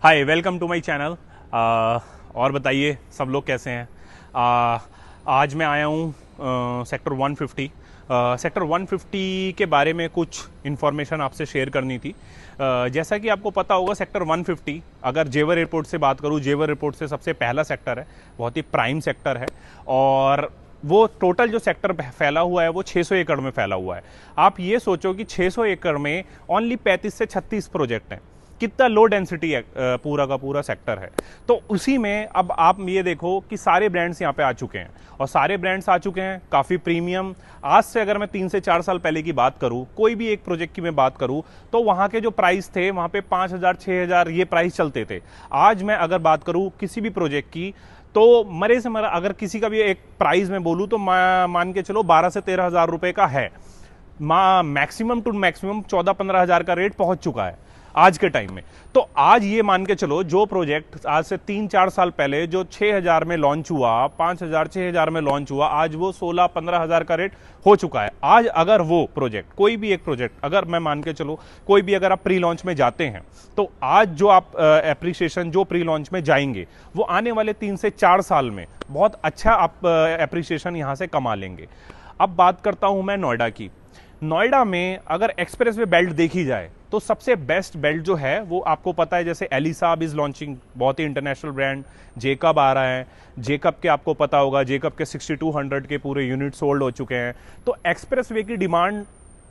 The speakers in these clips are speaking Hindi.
Hi, welcome to my channel. और बताइए सब लोग कैसे हैं। आज मैं आया हूँ सेक्टर 150। सेक्टर 150 के बारे में कुछ इन्फॉर्मेशन आपसे शेयर करनी थी। जैसा कि आपको पता होगा, सेक्टर 150 अगर जेवर एयरपोर्ट से बात करूँ, जेवर एयरपोर्ट से सबसे पहला सेक्टर है, बहुत ही प्राइम सेक्टर है। और वो टोटल जो सेक्टर फैला हुआ है वो 600 एकड़ में फैला हुआ है। आप ये सोचो कि 600 एकड़ में ओनली 35 से 36 प्रोजेक्ट हैं। कितना लो डेंसिटी है, पूरा का पूरा सेक्टर है। तो उसी में अब आप ये देखो कि सारे ब्रांड्स यहाँ पे आ चुके हैं, और सारे ब्रांड्स आ चुके हैं काफ़ी प्रीमियम। आज से अगर मैं 3 से 4 साल पहले की बात करूँ, कोई भी एक प्रोजेक्ट की मैं बात करूँ, तो वहाँ के जो प्राइस थे वहाँ पे 5,000 6,000 ये प्राइस चलते थे। आज मैं अगर बात करूँ किसी भी प्रोजेक्ट की, तो मरे से मरा अगर किसी का भी एक प्राइस में बोलूँ तो मान के चलो 12 से 13,000 रुपए का है। मैक्सिमम टू मैक्सिमम 14-15,000 का रेट पहुंच चुका है आज के टाइम में। तो आज ये मान के चलो, जो प्रोजेक्ट आज से 3-4 साल पहले जो 6,000 में लॉन्च हुआ, 5,000 6,000 में लॉन्च हुआ, आज वो 16-15,000 का रेट हो चुका है। आज अगर वो प्रोजेक्ट, कोई भी एक प्रोजेक्ट अगर मैं मान के चलो, कोई भी अगर आप प्री लॉन्च में जाते हैं, तो आज जो आप एप्रिसिएशन जो प्री लॉन्च में जाएंगे, वो आने वाले 3 से 4 साल में बहुत अच्छा आप एप्रिसिएशन यहां से कमा लेंगे। अब बात करता हूं मैं नोएडा की। नोएडा में अगर एक्सप्रेस वे बेल्ट देखी जाए तो सबसे बेस्ट बेल्ट जो है वो आपको पता है, जैसे एलिसाब इज लॉन्चिंग, बहुत ही इंटरनेशनल ब्रांड। जेकब आ रहा है, जेकब के आपको पता होगा, जेकब के 6200 के पूरे यूनिट सोल्ड हो चुके हैं। तो एक्सप्रेस वे की डिमांड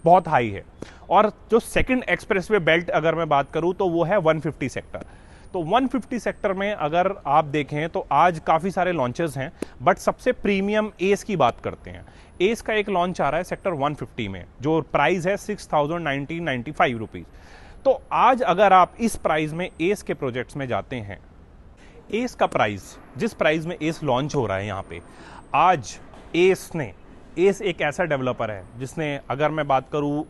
बहुत हाई है। और जो सेकंड एक्सप्रेस वे बेल्ट अगर मैं बात करूं तो वो है 150 सेक्टर। तो 150 सेक्टर में अगर आप देखें तो आज काफ़ी सारे लॉन्चेस हैं, बट सबसे प्रीमियम एस की बात करते हैं। एस का एक लॉन्च आ रहा है सेक्टर 150 में, जो प्राइस है 6,995 रुपीज़। तो आज अगर आप इस प्राइस में एस के प्रोजेक्ट्स में जाते हैं, एस का प्राइस, जिस प्राइस में एस लॉन्च हो रहा है यहाँ पे, आज एस एक ऐसा डेवलपर है जिसने, अगर मैं बात करूँ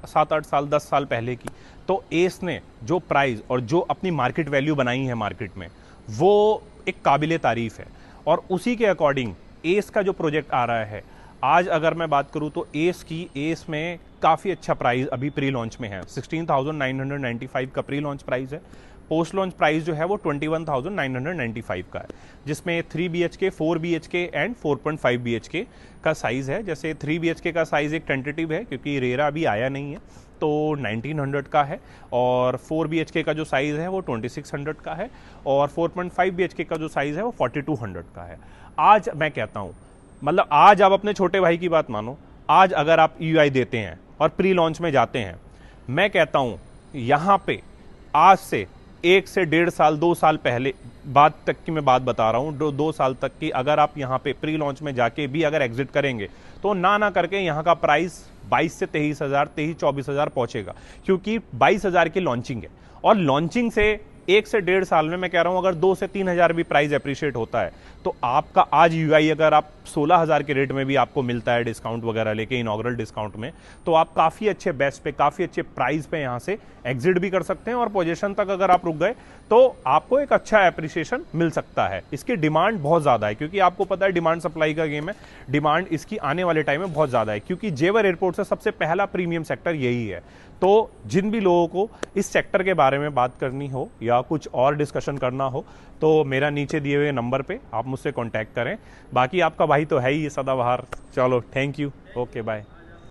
7-8 साल 10 साल पहले की, तो एस ने जो प्राइस और जो अपनी मार्केट वैल्यू बनाई है मार्केट में, वो एक काबिले तारीफ है। और उसी के अकॉर्डिंग एस का जो प्रोजेक्ट आ रहा है, आज अगर मैं बात करूं तो एस में काफ़ी अच्छा प्राइस अभी प्री लॉन्च में है। 16,995 का प्री लॉन्च प्राइस है। पोस्ट लॉन्च प्राइस जो है वो 21,995 का है, जिसमें 3 BHK 4 BHK एंड 4.5 BHK का साइज़ है। जैसे 3 BHK का साइज़ एक टेंटेटिव है क्योंकि रेरा अभी आया नहीं है, तो 1900 का है। और 4 BHK का जो साइज़ है वो 2600 का है, और 4.5 BHK का जो साइज़ है वो 4200 का है। आज मैं कहता हूँ, मतलब आज आप अपने छोटे भाई की बात मानो, आज अगर आप EUI देते हैं और प्री लॉन्च में जाते हैं, मैं कहता हूँ यहाँ पे आज से 1 से 1.5 साल 2 साल पहले बात तक की मैं बात बता रहा हूँ, 2 साल तक की अगर आप यहाँ पे प्री लॉन्च में जाके भी अगर एग्जिट करेंगे, तो ना करके यहाँ का प्राइस 22 से 23,000 23-24,000 पहुंचेगा, क्योंकि 22,000 की लॉन्चिंग है। और लॉन्चिंग से 1 से 1.5 साल में मैं कह रहा हूं, अगर 2 से 3,000 भी प्राइस अप्रिशिएट होता है, तो आपका आज EUI अगर आप 16,000 के रेट में भी आपको मिलता है डिस्काउंट वगैरह लेके, इनॉग्रल डिस्काउंट में, तो आप काफ़ी अच्छे बेस्ट पे, काफ़ी अच्छे प्राइस पे यहाँ से एग्जिट भी कर सकते हैं। और पोजीशन तक अगर आप रुक गए तो आपको एक अच्छा एप्रिसिएशन मिल सकता है। इसकी डिमांड बहुत ज़्यादा है, क्योंकि आपको पता है डिमांड सप्लाई का गेम है। डिमांड इसकी आने वाले टाइम में बहुत ज़्यादा है, क्योंकि जेवर एयरपोर्ट से सबसे पहला प्रीमियम सेक्टर यही है। तो जिन भी लोगों को इस सेक्टर के बारे में बात करनी हो या कुछ और डिस्कशन करना हो, तो मेरा नीचे दिए हुए नंबर पे आप मुझसे कांटेक्ट करें। बाकी आपका भाई तो है ही सदाबहार। चलो, थैंक यू, ओके, बाय।